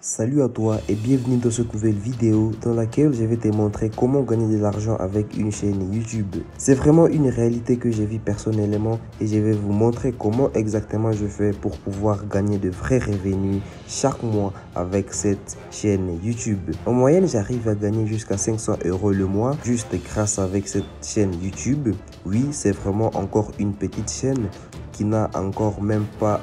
Salut à toi et bienvenue dans cette nouvelle vidéo dans laquelle je vais te montrer comment gagner de l'argent avec une chaîne YouTube. C'est vraiment une réalité que j'ai vue personnellement et je vais vous montrer comment exactement je fais pour pouvoir gagner de vrais revenus chaque mois avec cette chaîne YouTube. En moyenne, j'arrive à gagner jusqu'à 500 € le mois juste grâce avec cette chaîne YouTube. Oui, c'est vraiment encore une petite chaîne qui n'a encore même pas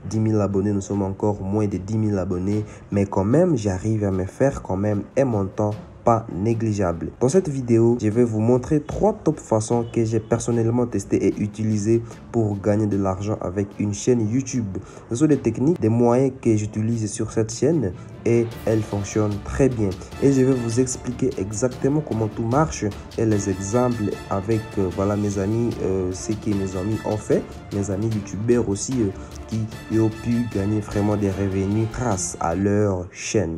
10 000 abonnés. Nous sommes encore moins de 10 000 abonnés. Mais quand même, j'arrive à me faire quand même un montant pas négligeable. Dans cette vidéo, je vais vous montrer 3 top façons que j'ai personnellement testé et utilisé pour gagner de l'argent avec une chaîne YouTube. Ce sont des techniques, des moyens que j'utilise sur cette chaîne et elles fonctionnent très bien. Et je vais vous expliquer exactement comment tout marche et les exemples avec voilà mes amis, ce que mes amis ont fait, mes amis youtubeurs aussi qui ont pu gagner vraiment des revenus grâce à leur chaîne.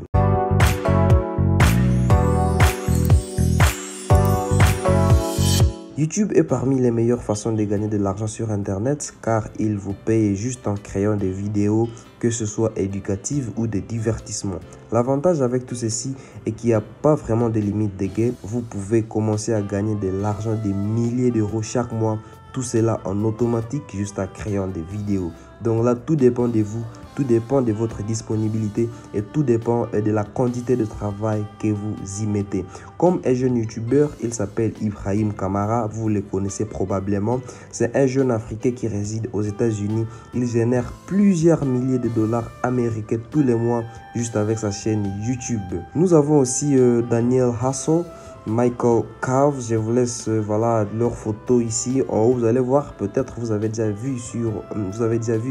YouTube est parmi les meilleures façons de gagner de l'argent sur Internet car il vous paye juste en créant des vidéos, que ce soit éducatives ou de divertissement. L'avantage avec tout ceci est qu'il n'y a pas vraiment de limite de gain. Vous pouvez commencer à gagner de l'argent, des milliers d'euros chaque mois. Tout cela en automatique juste en créant des vidéos. Donc là, tout dépend de vous, tout dépend de votre disponibilité et tout dépend de la quantité de travail que vous y mettez. Comme un jeune youtubeur, il s'appelle Ibrahim Kamara, vous le connaissez probablement. C'est un jeune africain qui réside aux États-Unis. Il génère plusieurs milliers de dollars américains tous les mois juste avec sa chaîne YouTube. Nous avons aussi Daniel Hasso, Michael Cave, je vous laisse voilà leurs photos ici en haut. Vous allez voir, peut-être vous avez déjà vu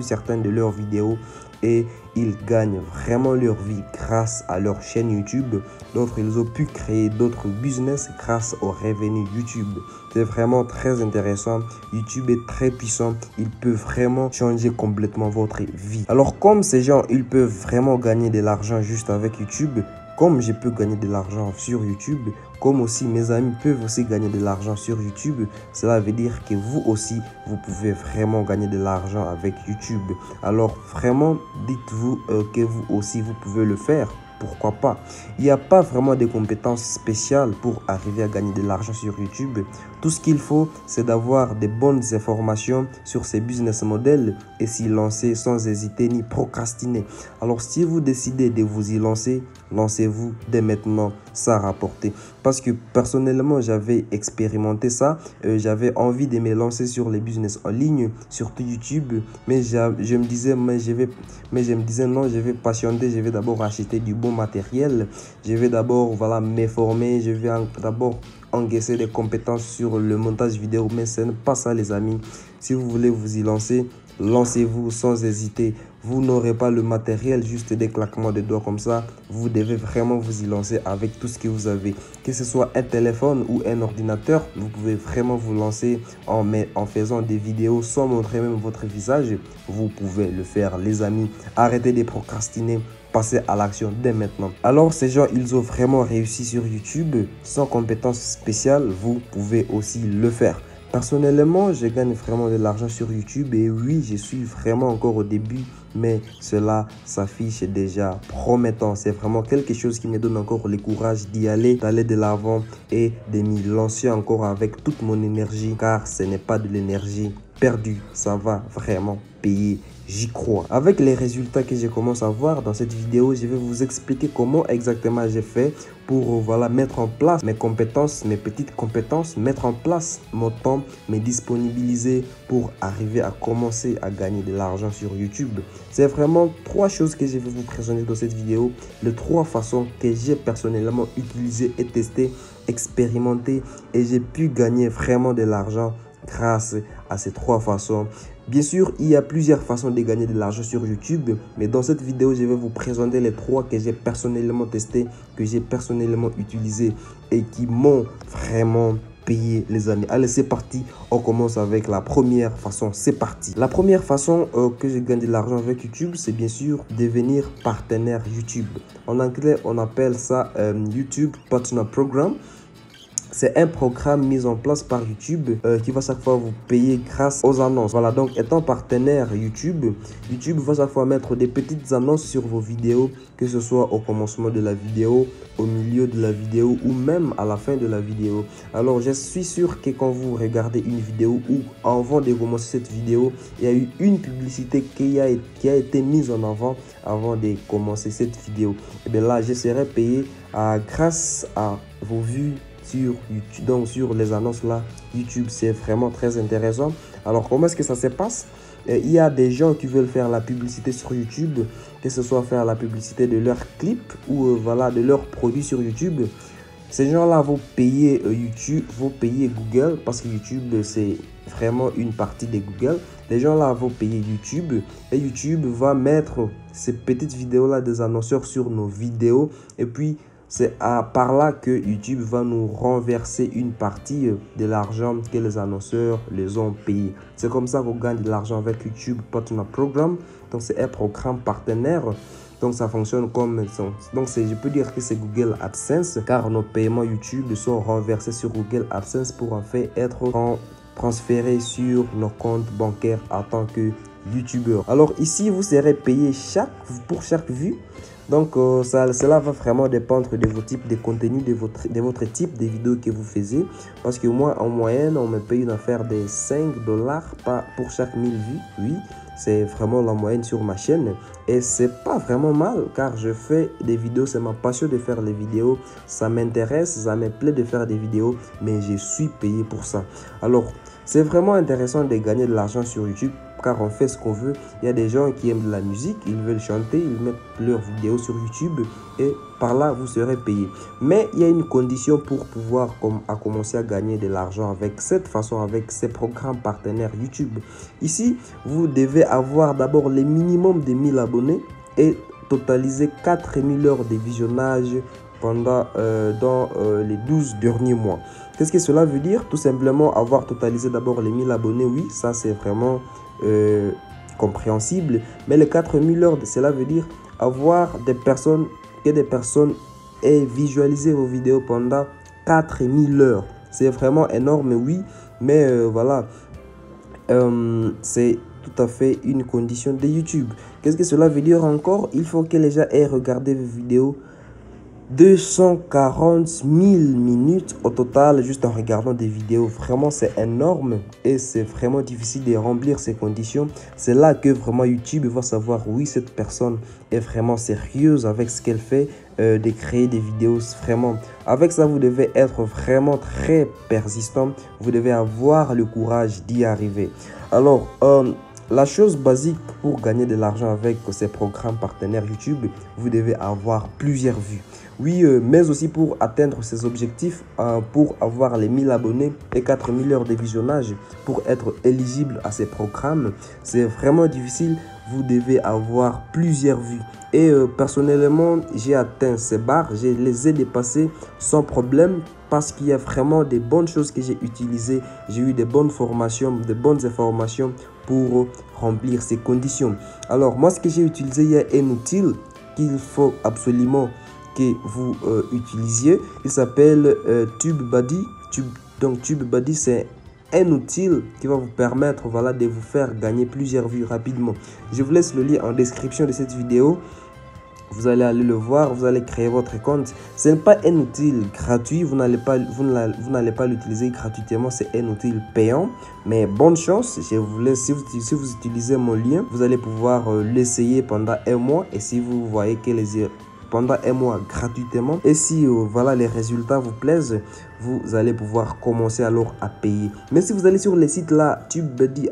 certaines de leurs vidéos et ils gagnent vraiment leur vie grâce à leur chaîne YouTube. D'autres, ils ont pu créer d'autres business grâce aux revenus YouTube. C'est vraiment très intéressant. YouTube est très puissant. Il peut vraiment changer complètement votre vie. Alors comme ces gens, ils peuvent vraiment gagner de l'argent juste avec YouTube, comme je peux gagner de l'argent sur YouTube, comme aussi mes amis peuvent aussi gagner de l'argent sur YouTube, cela veut dire que vous aussi, vous pouvez vraiment gagner de l'argent avec YouTube. Alors vraiment, dites-vous que vous aussi, vous pouvez le faire. Pourquoi pas? Il n'y a pas vraiment de compétences spéciales pour arriver à gagner de l'argent sur YouTube. Tout ce qu'il faut, c'est d'avoir des bonnes informations sur ces business models et s'y lancer sans hésiter ni procrastiner. Alors si vous décidez de vous y lancer, lancez-vous dès maintenant, ça rapporte. Parce que personnellement, j'avais expérimenté ça. J'avais envie de me lancer sur les business en ligne, surtout YouTube. Mais je me disais, non, je vais patienter. Je vais d'abord acheter du bon matériel. Je vais d'abord voilà, me former. Je vais d'abord encaisser des compétences sur le montage vidéo. Mais ce n'est pas ça, les amis. Si vous voulez vous y lancer, lancez-vous sans hésiter. Vous n'aurez pas le matériel, juste des claquements de doigts comme ça. Vous devez vraiment vous y lancer avec tout ce que vous avez. Que ce soit un téléphone ou un ordinateur, vous pouvez vraiment vous lancer en faisant des vidéos sans montrer même votre visage. Vous pouvez le faire, les amis. Arrêtez de procrastiner. Passez à l'action dès maintenant. Alors, ces gens, ils ont vraiment réussi sur YouTube. Sans compétences spéciales, vous pouvez aussi le faire. Personnellement, je gagne vraiment de l'argent sur YouTube et oui, je suis vraiment encore au début, mais cela s'affiche déjà promettant. C'est vraiment quelque chose qui me donne encore le courage d'y aller, d'aller de l'avant et de m'y lancer encore avec toute mon énergie, car ce n'est pas de l'énergie perdue, ça va vraiment payer. J'y crois. Avec les résultats que je commence à voir dans cette vidéo, je vais vous expliquer comment exactement j'ai fait pour voilà, mettre en place mes compétences, mes petites compétences, mettre en place mon temps, me disponibiliser pour arriver à commencer à gagner de l'argent sur YouTube. C'est vraiment 3 choses que je vais vous présenter dans cette vidéo, les 3 façons que j'ai personnellement utilisées et testées, expérimentées et j'ai pu gagner vraiment de l'argent grâce à ces 3 façons. Bien sûr, il y a plusieurs façons de gagner de l'argent sur YouTube, mais dans cette vidéo, je vais vous présenter les 3 que j'ai personnellement testé, que j'ai personnellement utilisé et qui m'ont vraiment payé, les amis. Allez, c'est parti. On commence avec la première façon. C'est parti. La première façon que je gagne de l'argent avec YouTube, c'est bien sûr devenir partenaire YouTube. En anglais, on appelle ça YouTube Partner Program. c'est un programme mis en place par YouTube qui va chaque fois vous payer grâce aux annonces. Voilà, donc étant partenaire YouTube, YouTube va chaque fois mettre des petites annonces sur vos vidéos, que ce soit au commencement de la vidéo, au milieu de la vidéo ou même à la fin de la vidéo. Alors je suis sûr que quand vous regardez une vidéo ou avant de commencer cette vidéo, il y a eu une publicité qui a été mise en avant de commencer cette vidéo. Et bien là, je serai payé grâce à vos vues sur YouTube. Donc sur les annonces là, YouTube, c'est vraiment très intéressant. Alors comment est-ce que ça se passe? Il y a des gens qui veulent faire la publicité sur YouTube, que ce soit faire la publicité de leurs clips ou voilà, de leurs produits sur YouTube. Ces gens-là vont payer YouTube, vont payer Google, parce que YouTube, c'est vraiment une partie de Google. Les gens-là vont payer YouTube et YouTube va mettre ces petites vidéos-là des annonceurs sur nos vidéos. Et puis, c'est par là que YouTube va nous renverser une partie de l'argent que les annonceurs les ont payé. C'est comme ça qu'on gagne de l'argent avec YouTube Partner Program. Donc, c'est un programme partenaire. Donc, ça fonctionne comme ça. Donc, je peux dire que c'est Google AdSense, car nos paiements YouTube sont renversés sur Google AdSense pour en fait être transférés sur nos comptes bancaires en tant que YouTubeur. Alors, ici, vous serez payé pour chaque vue. Donc, cela va vraiment dépendre de vos types de contenu, de votre type de vidéo que vous faisiez. Parce que moi, en moyenne, on me paye une affaire de 5 $ pour chaque 1000 vues. Oui, c'est vraiment la moyenne sur ma chaîne. Et c'est pas vraiment mal, car je fais des vidéos. C'est ma passion de faire les vidéos. Ça m'intéresse, ça me plaît de faire des vidéos. Mais je suis payé pour ça. Alors, c'est vraiment intéressant de gagner de l'argent sur YouTube, car on fait ce qu'on veut. Il y a des gens qui aiment de la musique, ils veulent chanter, ils mettent leurs vidéos sur YouTube et par là, vous serez payé. Mais il y a une condition pour pouvoir commencer à gagner de l'argent avec cette façon, avec ces programmes partenaires YouTube. Ici, vous devez avoir d'abord le minimum de 1000 abonnés et totaliser 4000 heures de visionnage pendant dans les 12 derniers mois. Qu'est-ce que cela veut dire? Tout simplement avoir totalisé d'abord les 1000 abonnés. Oui, ça c'est vraiment compréhensible. Mais les 4000 heures, cela veut dire avoir des personnes aient visualisé vos vidéos pendant 4000 heures. C'est vraiment énorme, oui. Mais voilà, c'est tout à fait une condition de YouTube. Qu'est-ce que cela veut dire encore? Il faut que les gens aient regardé vos vidéos 240 000 minutes au total juste en regardant des vidéos. Vraiment, c'est énorme et c'est vraiment difficile de remplir ces conditions. C'est là que vraiment YouTube va savoir, oui, cette personne est vraiment sérieuse avec ce qu'elle fait, de créer des vidéos. Vraiment, avec ça, vous devez être vraiment très persistant. Vous devez avoir le courage d'y arriver. Alors, la chose basique pour gagner de l'argent avec ces programmes partenaires YouTube, vous devez avoir plusieurs vues. Oui, mais aussi pour atteindre ces objectifs, pour avoir les 1000 abonnés et 4000 heures de visionnage, pour être éligible à ces programmes, c'est vraiment difficile. Vous devez avoir plusieurs vues. Et personnellement, j'ai atteint ces barres, je les ai dépassées sans problème, parce qu'il y a vraiment des bonnes choses que j'ai utilisées. J'ai eu des bonnes formations, des bonnes informations pour remplir ces conditions. Alors, moi, ce que j'ai utilisé, il y a un outil qu'il faut absolument que vous utilisiez. Il s'appelle TubeBuddy. Donc, TubeBuddy, c'est un outil qui va vous permettre, voilà, de vous faire gagner plusieurs vues rapidement. Je vous laisse le lien en description de cette vidéo. Vous allez aller le voir, vous allez créer votre compte. Ce n'est pas un outil gratuit, vous n'allez pas l'utiliser gratuitement, c'est un outil payant. Mais bonne chance, je vous laisse, si vous utilisez mon lien, vous allez pouvoir l'essayer pendant un mois. Et si vous voyez que pendant un mois gratuitement, et si voilà, les résultats vous plaisent, vous allez pouvoir commencer alors à payer. Mais si vous allez sur les sites là, TubeBuddy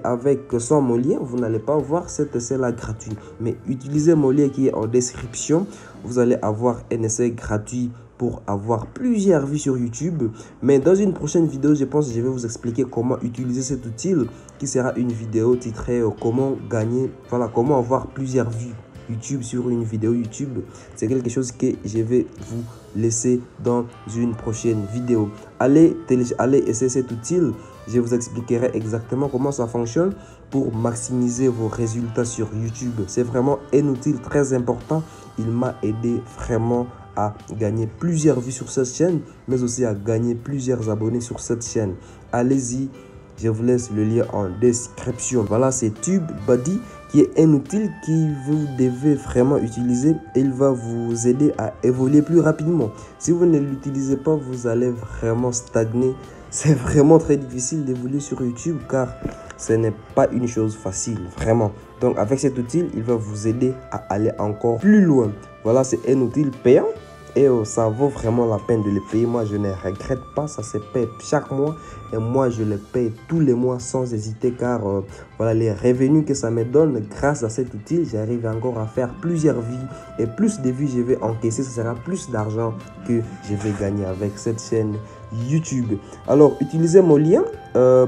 sans mon lien, vous n'allez pas voir cet essai là gratuit. Mais utilisez mon lien qui est en description, vous allez avoir un essai gratuit pour avoir plusieurs vues sur YouTube. Mais dans une prochaine vidéo, je pense que je vais vous expliquer comment utiliser cet outil, qui sera une vidéo titrée comment gagner, voilà, comment avoir plusieurs vues YouTube sur une vidéo YouTube. C'est quelque chose que je vais vous laisser dans une prochaine vidéo. Allez essayer cet outil. Je vous expliquerai exactement comment ça fonctionne pour maximiser vos résultats sur YouTube. C'est vraiment un outil très important. Il m'a aidé vraiment à gagner plusieurs vues sur cette chaîne, mais aussi à gagner plusieurs abonnés sur cette chaîne. Allez-y, je vous laisse le lien en description. Voilà, c'est TubeBuddy qui est un outil que vous devez vraiment utiliser et il va vous aider à évoluer plus rapidement. Si vous ne l'utilisez pas, vous allez vraiment stagner. C'est vraiment très difficile d'évoluer sur YouTube car ce n'est pas une chose facile, vraiment. Donc avec cet outil, il va vous aider à aller encore plus loin. Voilà, c'est un outil payant et ça vaut vraiment la peine de le payer. Moi, je ne regrette pas, ça se paye chaque mois et moi, je le paye tous les mois sans hésiter car voilà, les revenus que ça me donne grâce à cet outil, j'arrive encore à faire plusieurs vies et plus de vues je vais encaisser, ce sera plus d'argent que je vais gagner avec cette chaîne YouTube. Alors, utilisez mon lien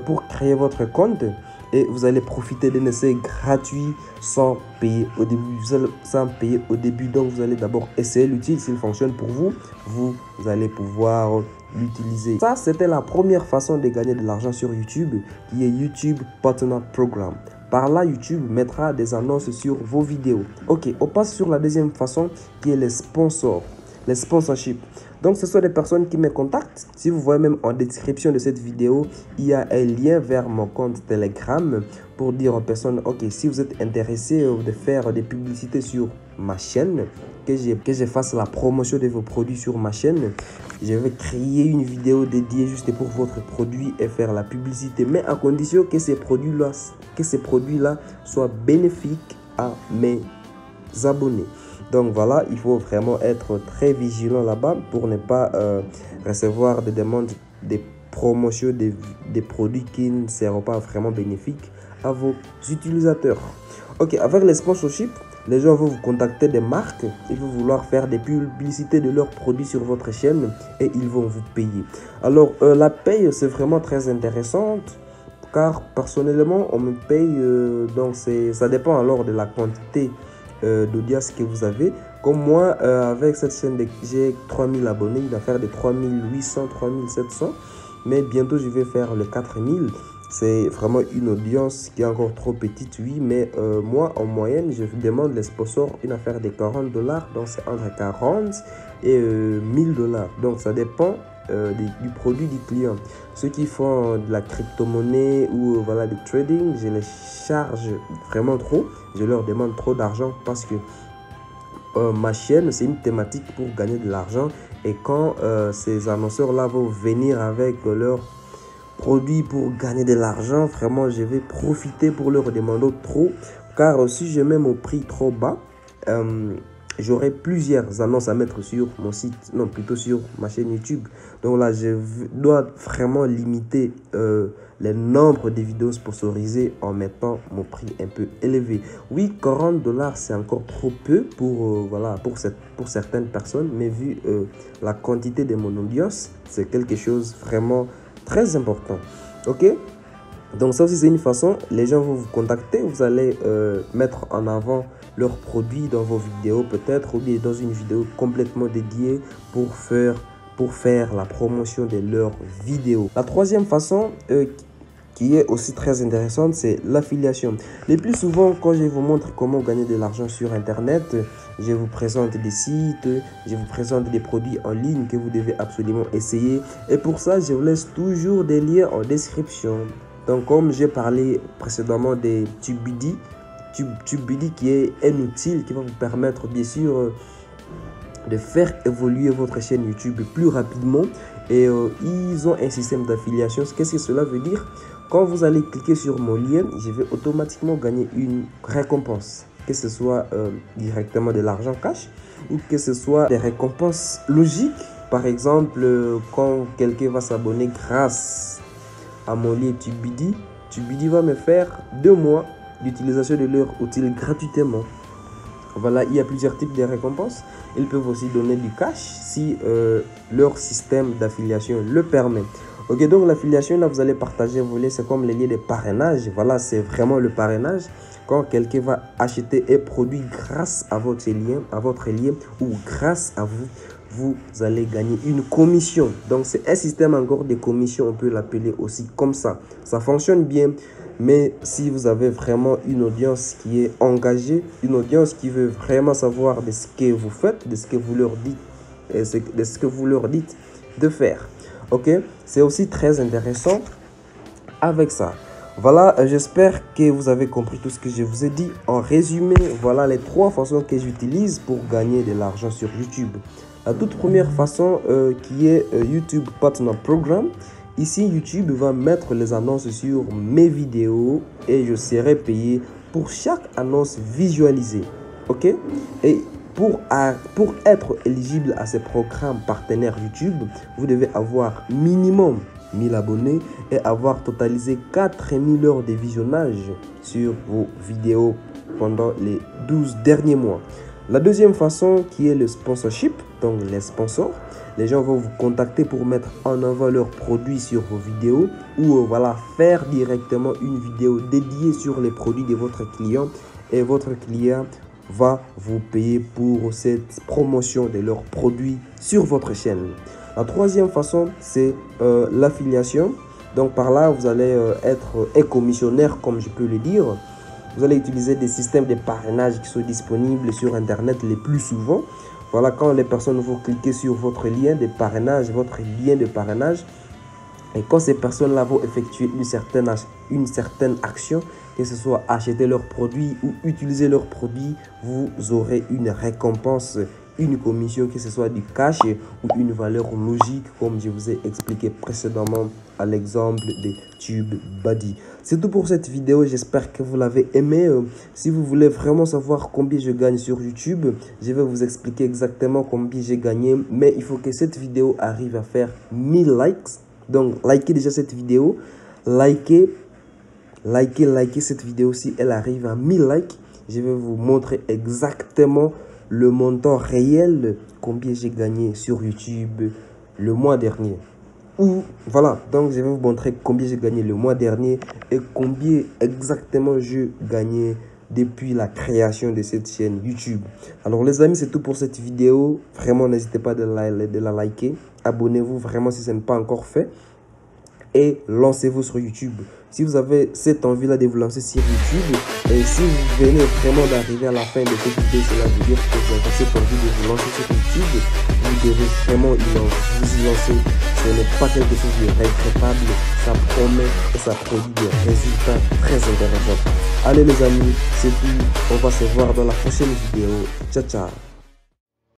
pour créer votre compte et vous allez profiter d'un essai gratuit sans payer au début. Donc, vous allez d'abord essayer l'outil. S'il fonctionne pour vous, vous allez pouvoir l'utiliser. Ça, c'était la première façon de gagner de l'argent sur YouTube, qui est YouTube Partner Program. Par là, YouTube mettra des annonces sur vos vidéos. Ok, on passe sur la deuxième façon, qui est les sponsors, les sponsorships. Donc, ce sont des personnes qui me contactent. Si vous voyez même en description de cette vidéo, il y a un lien vers mon compte Telegram pour dire aux personnes, ok, si vous êtes intéressé de faire des publicités sur ma chaîne, que je fasse la promotion de vos produits sur ma chaîne, je vais créer une vidéo dédiée juste pour votre produit et faire la publicité, mais à condition que ces produits-là soient bénéfiques à mes abonnés. Donc voilà, il faut vraiment être très vigilant là-bas pour ne pas recevoir des demandes de promotion des produits qui ne seront pas vraiment bénéfiques à vos utilisateurs. Ok, avec les sponsorships, les gens vont vous contacter des marques, ils vont vouloir faire des publicités de leurs produits sur votre chaîne et ils vont vous payer. Alors la paye, c'est vraiment très intéressante car personnellement, on me paye, donc ça dépend alors de la quantité d'audience que vous avez. Comme moi, avec cette chaîne, j'ai 3000 abonnés, il va faire de 3800, 3700, mais bientôt je vais faire les 4000. C'est vraiment une audience qui est encore trop petite, oui, mais moi, en moyenne, je demande les sponsors une affaire de $40, donc c'est entre 40 et 1000 $. Donc ça dépend du produit du client. Ceux qui font de la crypto-monnaie ou voilà, du trading, je les charge vraiment trop. Je leur demande trop d'argent parce que ma chaîne, c'est une thématique pour gagner de l'argent. Et quand ces annonceurs-là vont venir avec leurs produits pour gagner de l'argent, vraiment, je vais profiter pour leur demander trop. Car si je mets mon prix trop bas, j'aurai plusieurs annonces à mettre sur mon site, non, plutôt sur ma chaîne YouTube. Donc là, je dois vraiment limiter le nombre de vidéos sponsorisées en mettant mon prix un peu élevé. Oui, 40 $, c'est encore trop peu pour, voilà, pour certaines personnes, mais vu la quantité de mon audience, c'est quelque chose vraiment très important. Ok, donc ça aussi c'est une façon, les gens vont vous contacter, vous allez mettre en avant leurs produits dans vos vidéos peut-être, ou bien dans une vidéo complètement dédiée pour faire la promotion de leurs vidéos. La troisième façon qui est aussi très intéressante, c'est l'affiliation. Le plus souvent, quand je vous montre comment gagner de l'argent sur Internet, je vous présente des sites, je vous présente des produits en ligne que vous devez absolument essayer. Et pour ça, je vous laisse toujours des liens en description. Donc, comme j'ai parlé précédemment de TubeBuddy qui est un outil qui va vous permettre, bien sûr, de faire évoluer votre chaîne YouTube plus rapidement. Et ils ont un système d'affiliation. Qu'est-ce que cela veut dire? Quand vous allez cliquer sur mon lien, je vais automatiquement gagner une récompense. Que ce soit directement de l'argent cash ou que ce soit des récompenses logiques. Par exemple, quand quelqu'un va s'abonner grâce à mon lien TubeBuddy va me faire 2 mois d'utilisation de leur outil gratuitement. Voilà, il y a plusieurs types de récompenses. Ils peuvent aussi donner du cash si leur système d'affiliation le permet. Ok, donc l'affiliation, là, vous allez partager vos liens. C'est comme les liens de parrainage. Voilà, c'est vraiment le parrainage. Quand quelqu'un va acheter un produit grâce à votre lien ou grâce à vous, vous allez gagner une commission. Donc, c'est un système encore de commission. On peut l'appeler aussi comme ça. Ça fonctionne bien. Mais si vous avez vraiment une audience qui est engagée, une audience qui veut vraiment savoir de ce que vous faites, de ce que vous leur dites de ce que vous leur dites de faire. Ok, c'est aussi très intéressant avec ça. Voilà, j'espère que vous avez compris tout ce que je vous ai dit. En résumé, voilà les 3 façons que j'utilise pour gagner de l'argent sur YouTube. La toute première façon qui est YouTube Partner Program. Ici, YouTube va mettre les annonces sur mes vidéos et je serai payé pour chaque annonce visualisée. Ok? Et pour être éligible à ces programmes partenaires YouTube, vous devez avoir minimum 1000 abonnés et avoir totalisé 4000 heures de visionnage sur vos vidéos pendant les 12 derniers mois. La deuxième façon qui est le sponsorship, donc les sponsors. Les gens vont vous contacter pour mettre en avant leurs produits sur vos vidéos ou voilà, faire directement une vidéo dédiée sur les produits de votre client et votre client va vous payer pour cette promotion de leurs produits sur votre chaîne. La troisième façon, c'est l'affiliation. Donc par là, vous allez être éco-missionnaire, comme je peux le dire. Vous allez utiliser des systèmes de parrainage qui sont disponibles sur Internet les plus souvent. Voilà, quand les personnes vont cliquer sur votre lien de parrainage, et quand ces personnes-là vont effectuer une certaine action, que ce soit acheter leurs produits ou utiliser leurs produits, vous aurez une récompense, une commission, que ce soit du cash ou une valeur logique, comme je vous ai expliqué précédemment à l'exemple de TubeBuddy. C'est tout pour cette vidéo, j'espère que vous l'avez aimé. Si vous voulez vraiment savoir combien je gagne sur YouTube, je vais vous expliquer exactement combien j'ai gagné, mais il faut que cette vidéo arrive à faire 1000 likes. Donc, likez déjà cette vidéo, likez cette vidéo si elle arrive à 1000 likes. Je vais vous montrer exactement le montant réel, combien j'ai gagné sur YouTube le mois dernier. Ou voilà, donc je vais vous montrer combien j'ai gagné le mois dernier et combien exactement je gagnais depuis la création de cette chaîne YouTube. Alors les amis, c'est tout pour cette vidéo. Vraiment, n'hésitez pas de la liker. Abonnez-vous vraiment si ce n'est pas encore fait. Et lancez-vous sur YouTube. Si vous avez cette envie-là de vous lancer sur YouTube, et si vous venez vraiment d'arriver à la fin de cette vidéo, cela veut dire que vous avez cette envie de vous lancer sur YouTube, vous devez vraiment vous y lancer. Ce n'est pas quelque chose de regrettable, ça promet et ça produit des résultats très intéressants. Allez les amis, c'est tout. On va se voir dans la prochaine vidéo. Ciao, ciao.